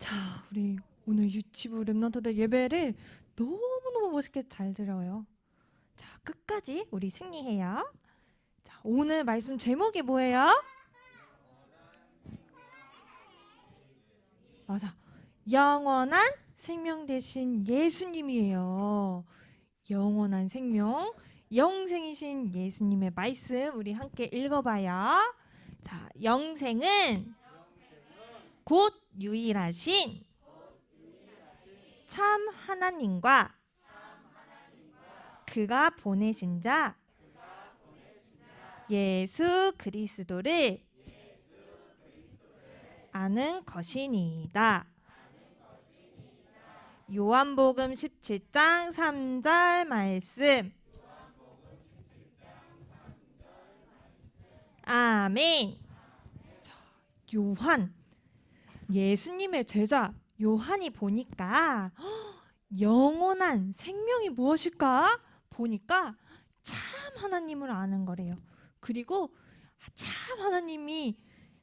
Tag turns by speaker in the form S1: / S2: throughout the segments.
S1: 자, 우리 오늘 유치부 랩런터들 예배를 너무너무 멋있게 잘 들어요. 자, 끝까지 우리 승리해요. 자, 오늘 말씀 제목이 뭐예요? 맞아. 영원한 생명 되신 예수님이에요. 영원한 생명, 영생이신 예수님의 말씀 우리 함께 읽어봐요. 자, 영생은 곧 유일하신 참 하나님과 그가 보내신 자 예수 그리스도를 아는 것이니이다. 요한복음 17장 3절 말씀. 아멘. 자, 요한, 예수님의 제자 요한이 보니까 영원한 생명이 무엇일까? 보니까 참 하나님을 아는 거래요. 그리고 참 하나님이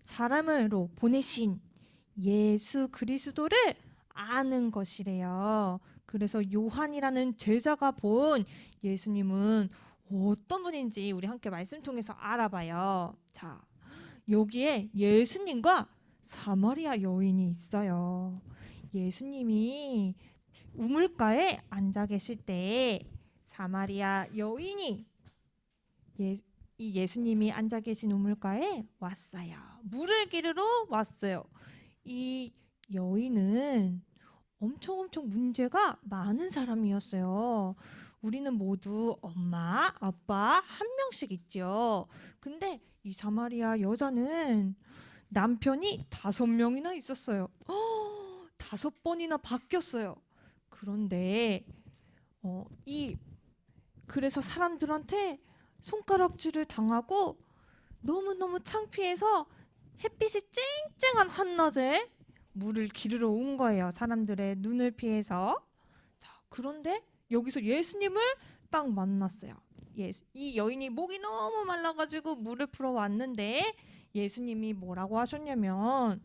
S1: 사람으로 보내신 예수 그리스도를 아는 것이래요. 그래서 요한이라는 제자가 본 예수님은 어떤 분인지 우리 함께 말씀 통해서 알아봐요. 자, 여기에 예수님과 사마리아 여인이 있어요. 예수님이 우물가에 앉아 계실 때 사마리아 여인이 이 예수님이 앉아 계신 우물가에 왔어요. 물을 기르러 왔어요. 이 여인은 엄청 문제가 많은 사람이었어요. 우리는 모두 엄마, 아빠 한 명씩 있죠. 근데 이 사마리아 여자는 남편이 5명이나 있었어요. 5번이나 바뀌었어요. 그런데 그래서 사람들한테 손가락질을 당하고 너무너무 창피해서 햇빛이 쨍쨍한 한낮에 물을 기르러 온 거예요. 사람들의 눈을 피해서. 자, 그런데 여기서 예수님을 딱 만났어요. 이 여인이 목이 너무 말라가지고 물을 풀어 왔는데 예수님이 뭐라고 하셨냐면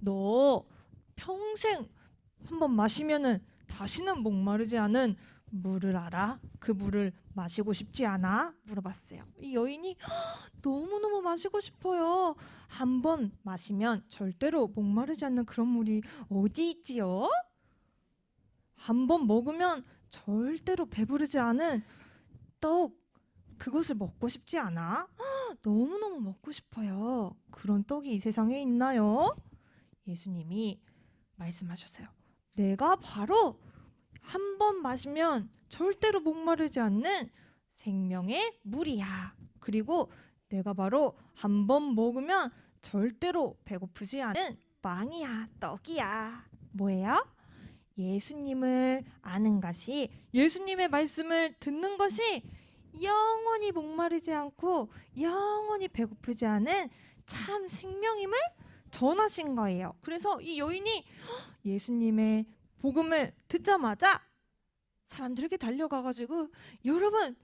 S1: 너 평생 한번 마시면은 다시는 목마르지 않은 물을 알아? 그 물을 마시고 싶지 않아? 물어봤어요. 이 여인이 너무너무 마시고 싶어요. 한 번 마시면 절대로 목마르지 않는 그런 물이 어디 있지요? 한 번 먹으면 절대로 배부르지 않은 떡, 그것을 먹고 싶지 않아? 너무너무 먹고 싶어요. 그런 떡이 이 세상에 있나요? 예수님이 말씀하셨어요. 내가 바로 한 번 마시면 절대로 목마르지 않는 생명의 물이야. 그리고 내가 바로 한 번 먹으면 절대로 배고프지 않은 빵이야, 떡이야. 뭐예요? 예수님을 아는 것이, 예수님의 말씀을 듣는 것이 영원히 목마르지 않고 영원히 배고프지 않은 참 생명임을 전하신 거예요. 그래서 이 여인이 예수님의 복음을 듣자마자 사람들에게 달려가가지고 여러분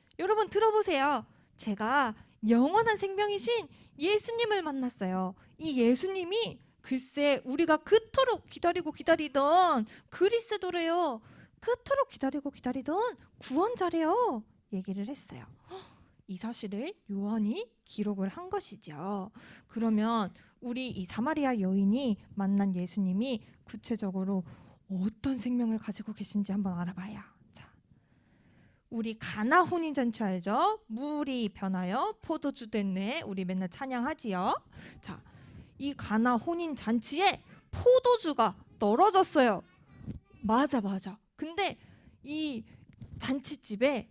S1: 들어보세요. 제가 영원한 생명이신 예수님을 만났어요. 이 예수님이 글쎄 우리가 그토록 기다리던 그리스도래요. 그토록 기다리던 구원자래요. 얘기를 했어요. 이 사실을 요한이 기록을 한 것이죠. 그러면 우리 이 사마리아 여인이 만난 예수님이 구체적으로 어떤 생명을 가지고 계신지 한번 알아봐요. 자, 우리 가나 혼인잔치 알죠? 물이 변하여 포도주 됐네. 우리 맨날 찬양하지요. 자, 이 가나 혼인잔치에 포도주가 떨어졌어요. 맞아. 근데 이 잔치집에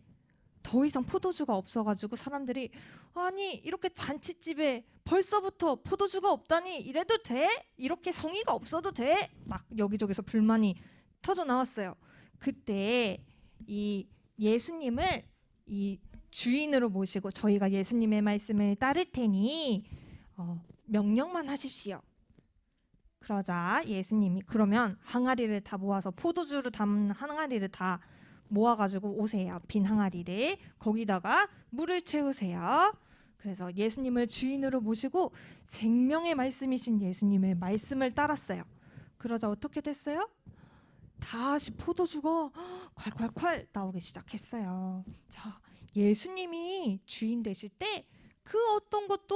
S1: 더 이상 포도주가 없어가지고 사람들이 아니 이렇게 잔치집에 벌써부터 포도주가 없다니 이래도 돼? 이렇게 성의가 없어도 돼? 막 여기저기서 불만이 터져 나왔어요. 그때 이 예수님을 이 주인으로 모시고 저희가 예수님의 말씀을 따를 테니 명령만 하십시오. 그러자 예수님이 그러면 항아리를 다 모아서 포도주를 담은 항아리를 다 모아가지고 오세요. 빈 항아리를. 거기다가 물을 채우세요. 그래서 예수님을 주인으로 모시고 생명의 말씀이신 예수님의 말씀을 따랐어요. 그러자 어떻게 됐어요? 다시 포도주가 콸콸콸 나오기 시작했어요. 자, 예수님이 주인 되실 때 그 어떤 것도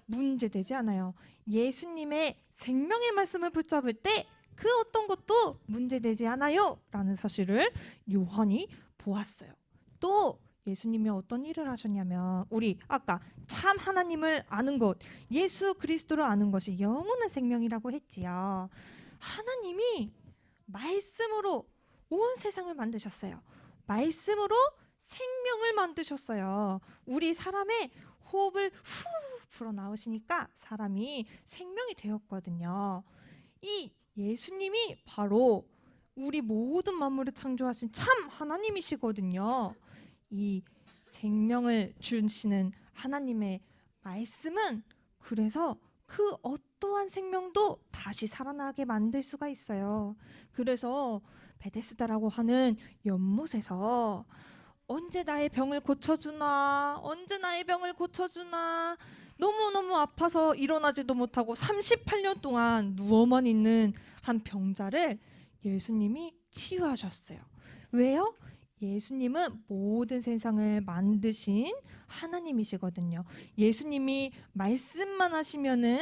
S1: 문제되지 않아요. 예수님의 생명의 말씀을 붙잡을 때 그 어떤 것도 문제되지 않아요 라는 사실을 요한이 보았어요. 또 예수님이 어떤 일을 하셨냐면, 우리 아까 참 하나님을 아는 것, 예수 그리스도를 아는 것이 영원한 생명이라고 했지요. 하나님이 말씀으로 온 세상을 만드셨어요. 말씀으로 생명을 만드셨어요. 우리 사람의 호흡을 후 불어넣으시니까 사람이 생명이 되었거든요. 이 예수님이 바로 우리 모든 만물을 창조하신 참 하나님이시거든요. 이 생명을 주시는 하나님의 말씀은 그래서 그 어떠한 생명도 다시 살아나게 만들 수가 있어요. 그래서 베데스다라고 하는 연못에서 언제 나의 병을 고쳐주나, 언제 나의 병을 고쳐주나, 너무너무 아파서 일어나지도 못하고 38년 동안 누워만 있는 한 병자를 예수님이 치유하셨어요. 왜요? 예수님은 모든 세상을 만드신 하나님이시거든요. 예수님이 말씀만 하시면은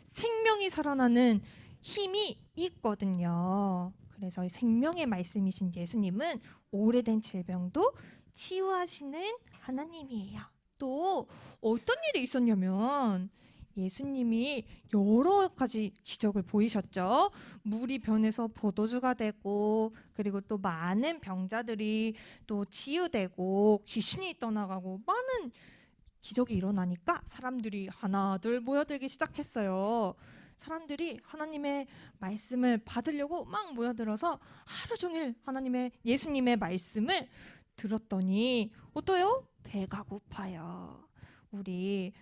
S1: 생명이 살아나는 힘이 있거든요. 그래서 생명의 말씀이신 예수님은 오래된 질병도 치유하시는 하나님이에요. 또 어떤 일이 있었냐면 예수님이 여러 가지 기적을 보이셨죠. 물이 변해서 포도주가 되고, 그리고 또 많은 병자들이 또 치유되고 귀신이 떠나가고 많은 기적이 일어나니까 사람들이 하나둘 모여들기 시작했어요. 사람들이 하나님의 말씀을 받으려고 막 모여들어서 하루 종일 예수님의 말씀을 들었더니 어때요? 배가 고파요. 우리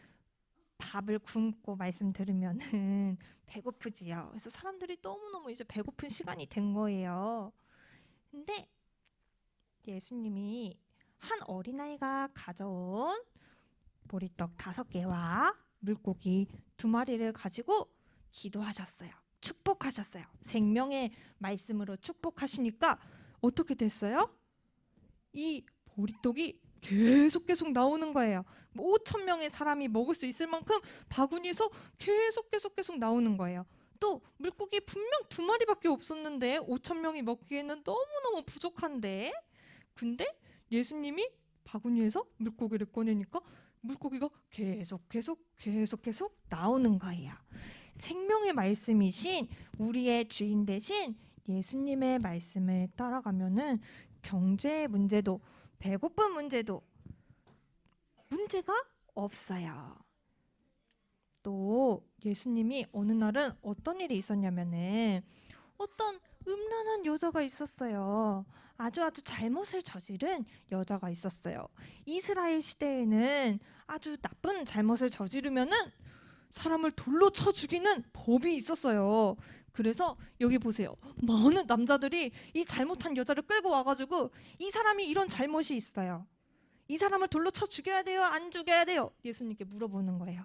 S1: 밥을 굶고 말씀 들으면은 배고프지요. 그래서 사람들이 너무너무 이제 배고픈 시간이 된 거예요. 근데 예수님이 한 어린아이가 가져온 보리떡 5개와 물고기 2마리를 가지고 기도하셨어요. 축복하셨어요. 생명의 말씀으로 축복하시니까 어떻게 됐어요? 이 보리떡이 계속 나오는 거예요. 5천 명의 사람이 먹을 수 있을 만큼 바구니에서 계속 나오는 거예요. 또 물고기 분명 2마리밖에 없었는데 5천 명이 먹기에는 너무너무 부족한데, 근데 예수님이 바구니에서 물고기를 꺼내니까 물고기가 계속 나오는 거예요. 생명의 말씀이신 우리의 주인 대신 예수님의 말씀을 따라가면은 경제 문제도, 배고픈 문제도 문제가 없어요. 또 예수님이 어느 날은 어떤 일이 있었냐면은 어떤 음란한 여자가 있었어요. 아주 잘못을 저지른 여자가 있었어요. 이스라엘 시대에는 아주 나쁜 잘못을 저지르면은 사람을 돌로 쳐 죽이는 법이 있었어요. 그래서 여기 보세요. 많은 남자들이 이 잘못한 여자를 끌고 와가지고 이 사람이 이런 잘못이 있어요. 이 사람을 돌로 쳐 죽여야 돼요? 안 죽여야 돼요? 예수님께 물어보는 거예요.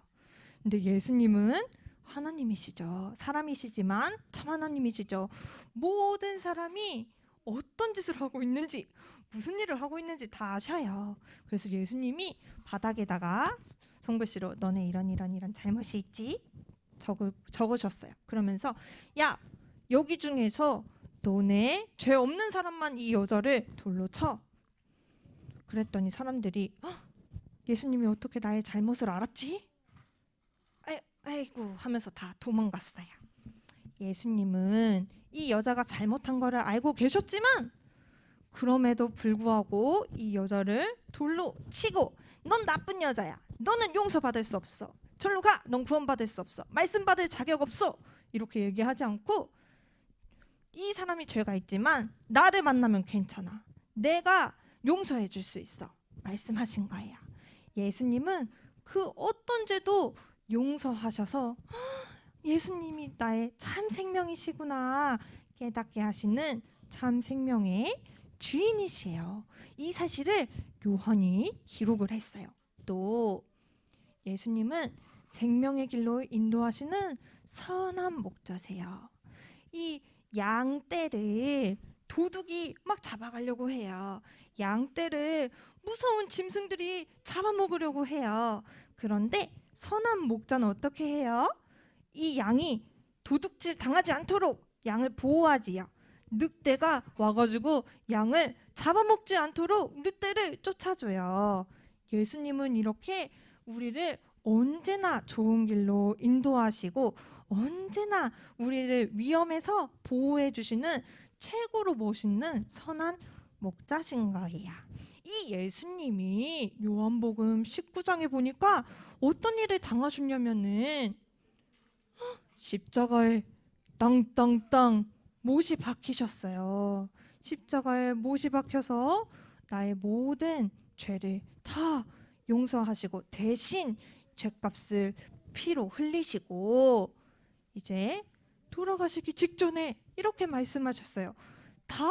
S1: 근데 예수님은 하나님이시죠. 사람이시지만 참 하나님이시죠. 모든 사람이 어떤 짓을 하고 있는지, 무슨 일을 하고 있는지 다 아셔요. 그래서 예수님이 바닥에다가 손글씨로 너네 이런 잘못이 있지? 적으셨어요. 그러면서 야, 여기 중에서 너네 죄 없는 사람만 이 여자를 돌로 쳐. 그랬더니 사람들이 예수님이 어떻게 나의 잘못을 알았지? 아이고 하면서 다 도망갔어요. 예수님은 이 여자가 잘못한 거를 알고 계셨지만 그럼에도 불구하고 이 여자를 돌로 치고 넌 나쁜 여자야. 너는 용서받을 수 없어. 절로 가. 넌 구원받을 수 없어. 말씀 받을 자격 없어. 이렇게 얘기하지 않고 이 사람이 죄가 있지만 나를 만나면 괜찮아. 내가 용서해 줄 수 있어. 말씀하신 거예요. 예수님은 그 어떤 죄도 용서하셔서 예수님이 나의 참 생명이시구나 깨닫게 하시는 참 생명의 주인이시에요. 이 사실을 요한이 기록을 했어요. 또 예수님은 생명의 길로 인도하시는 선한 목자세요. 이 양떼를 도둑이 막 잡아가려고 해요. 양떼를 무서운 짐승들이 잡아먹으려고 해요. 그런데 선한 목자는 어떻게 해요? 이 양이 도둑질 당하지 않도록 양을 보호하지요. 늑대가 와가지고 양을 잡아먹지 않도록 늑대를 쫓아줘요. 예수님은 이렇게 우리를 언제나 좋은 길로 인도하시고 언제나 우리를 위험에서 보호해 주시는 최고로 멋있는 선한 목자신 거예요. 이 예수님이 요한복음 19장에 보니까 어떤 일을 당하셨냐면은 십자가에 땅땅땅 못이 박히셨어요. 십자가에 못이 박혀서 나의 모든 죄를 다 용서하시고 대신 죄값을 피로 흘리시고 이제 돌아가시기 직전에 이렇게 말씀하셨어요. 다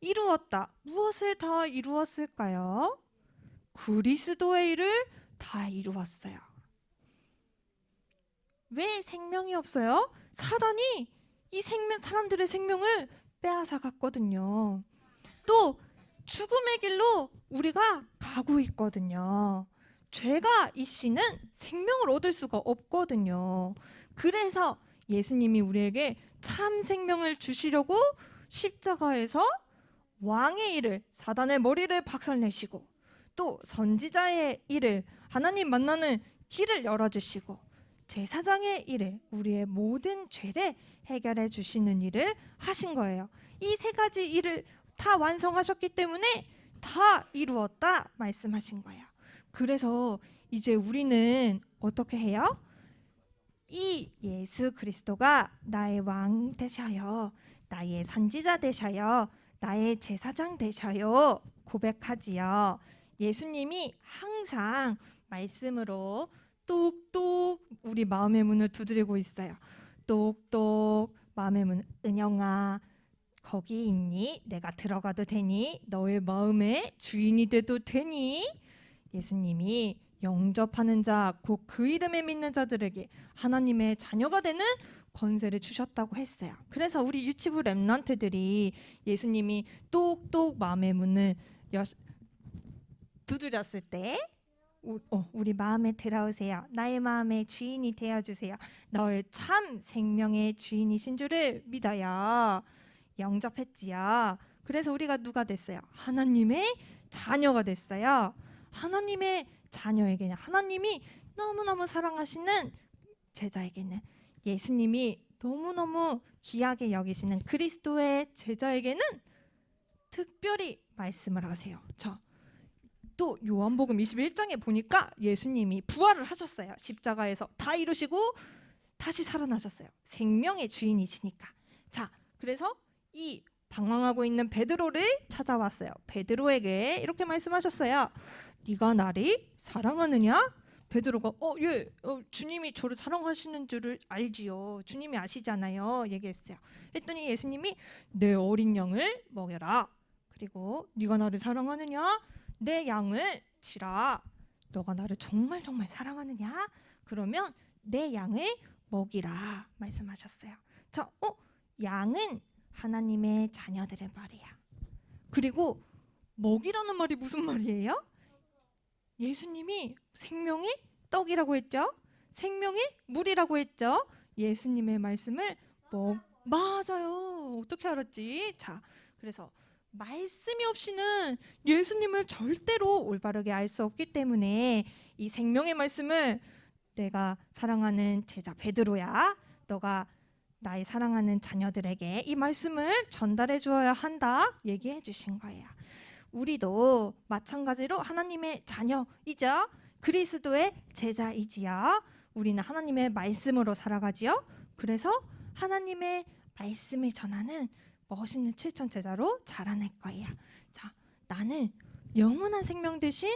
S1: 이루었다. 무엇을 다 이루었을까요? 그리스도의 일을 다 이루었어요. 왜 생명이 없어요? 사단이 이 사람들의 생명을 빼앗아 갔거든요. 또 죽음의 길로 우리가 가고 있거든요. 죄가 있이는 생명을 얻을 수가 없거든요. 그래서 예수님이 우리에게 참 생명을 주시려고 십자가에서 왕의 일을, 사단의 머리를 박살내시고 또 선지자의 일을, 하나님 만나는 길을 열어주시고 제사장의 일을, 우리의 모든 죄를 해결해 주시는 일을 하신 거예요. 이 세 가지 일을 다 완성하셨기 때문에 다 이루었다 말씀하신 거예요. 그래서 이제 우리는 어떻게 해요? 이 예수 그리스도가 나의 왕 되셔요. 나의 선지자 되셔요. 나의 제사장 되셔요. 고백하지요. 예수님이 항상 말씀으로 똑똑 우리 마음의 문을 두드리고 있어요. 똑똑 마음의 문, 은영아 거기 있니? 내가 들어가도 되니? 너의 마음의 주인이 돼도 되니? 예수님이 영접하는 자, 곧 그 이름에 믿는 자들에게 하나님의 자녀가 되는 권세를 주셨다고 했어요. 그래서 우리 유치부 렘넌트들이 예수님이 똑똑 마음의 문을 두드렸을 때 우리 마음에 들어오세요. 나의 마음의 주인이 되어주세요. 너의 참 생명의 주인이신 줄을 믿어요. 영접했지요. 그래서 우리가 누가 됐어요? 하나님의 자녀가 됐어요. 하나님의 자녀에게는 하나님이 너무너무 사랑하시는 제자에게는 예수님이 너무너무 귀하게 여기시는 그리스도의 제자에게는 특별히 말씀을 하세요. 또 요한복음 21장에 보니까 예수님이 부활을 하셨어요. 십자가에서 다 이루시고 다시 살아나셨어요. 생명의 주인이시니까. 자, 그래서 이 방황하고 있는 베드로를 찾아왔어요. 베드로에게 이렇게 말씀하셨어요. 네가 나를 사랑하느냐? 베드로가 주님이 저를 사랑하시는 줄을 알지요. 주님이 아시잖아요. 얘기했어요. 했더니 예수님이 내 어린 양을 먹여라. 그리고 네가 나를 사랑하느냐? 내 양을 치라. 너가 나를 정말 정말 사랑하느냐? 그러면 내 양을 먹이라 말씀하셨어요. 양은 하나님의 자녀들의 말이야. 그리고 먹이라는 말이 무슨 말이에요? 예수님이 생명의 떡이라고 했죠. 생명의 물이라고 했죠. 예수님의 말씀을 맞아요. 어떻게 알았지? 자, 그래서 말씀이 없이는 예수님을 절대로 올바르게 알 수 없기 때문에 이 생명의 말씀을 내가 사랑하는 제자 베드로야, 너가 나의 사랑하는 자녀들에게 이 말씀을 전달해 주어야 한다 얘기해 주신 거예요. 우리도 마찬가지로 하나님의 자녀이죠. 그리스도의 제자이지요. 우리는 하나님의 말씀으로 살아가지요. 그래서 하나님의 말씀을 전하는 멋있는 7천 제자로 자라날 거예요. 자, 나는 영원한 생명 되신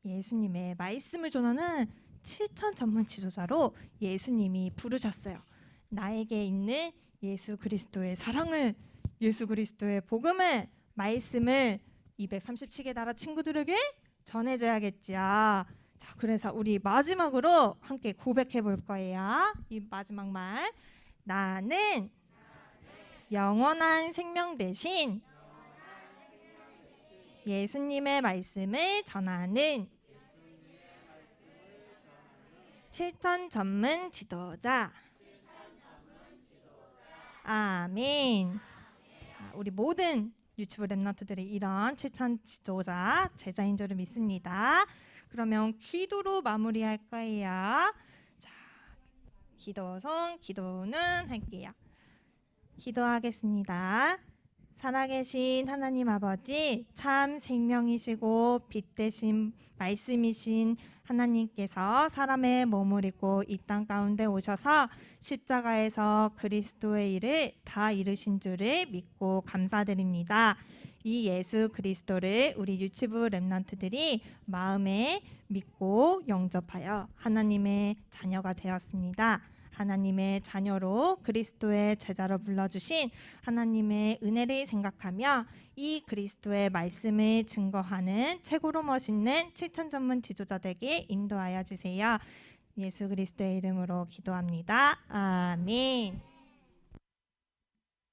S1: 예수님의 말씀을 전하는 7천 전문 지도자로 예수님이 부르셨어요. 나에게 있는 예수 그리스도의 사랑을, 예수 그리스도의 복음을, 말씀을 237개 나라 친구들에게 전해줘야겠죠. 자, 그래서 우리 마지막으로 함께 고백해 볼 거예요. 이 마지막 말, 나는 영원한 생명 대신 예수님의 말씀을 전하는 실천 전문 지도자. 아멘. 자, 우리 모든 유치부 랩런트들이 이런 실천 지도자, 제자인 줄을 믿습니다. 그러면 기도로 마무리할 거예요. 자, 기도는 할게요. 기도하겠습니다. 살아계신 하나님 아버지, 참 생명이시고 빛 되신 말씀이신 하나님께서 사람의 몸을 입고 이 땅 가운데 오셔서 십자가에서 그리스도의 일을 다 이루신 줄을 믿고 감사드립니다. 이 예수 그리스도를 우리 유치부 랩런트들이 마음에 믿고 영접하여 하나님의 자녀가 되었습니다. 하나님의 자녀로 그리스도의 제자로 불러주신 하나님의 은혜를 생각하며 이 그리스도의 말씀을 증거하는 최고로 멋있는 실천 전문 지도자 되게 인도하여 주세요. 예수 그리스도의 이름으로 기도합니다. 아멘.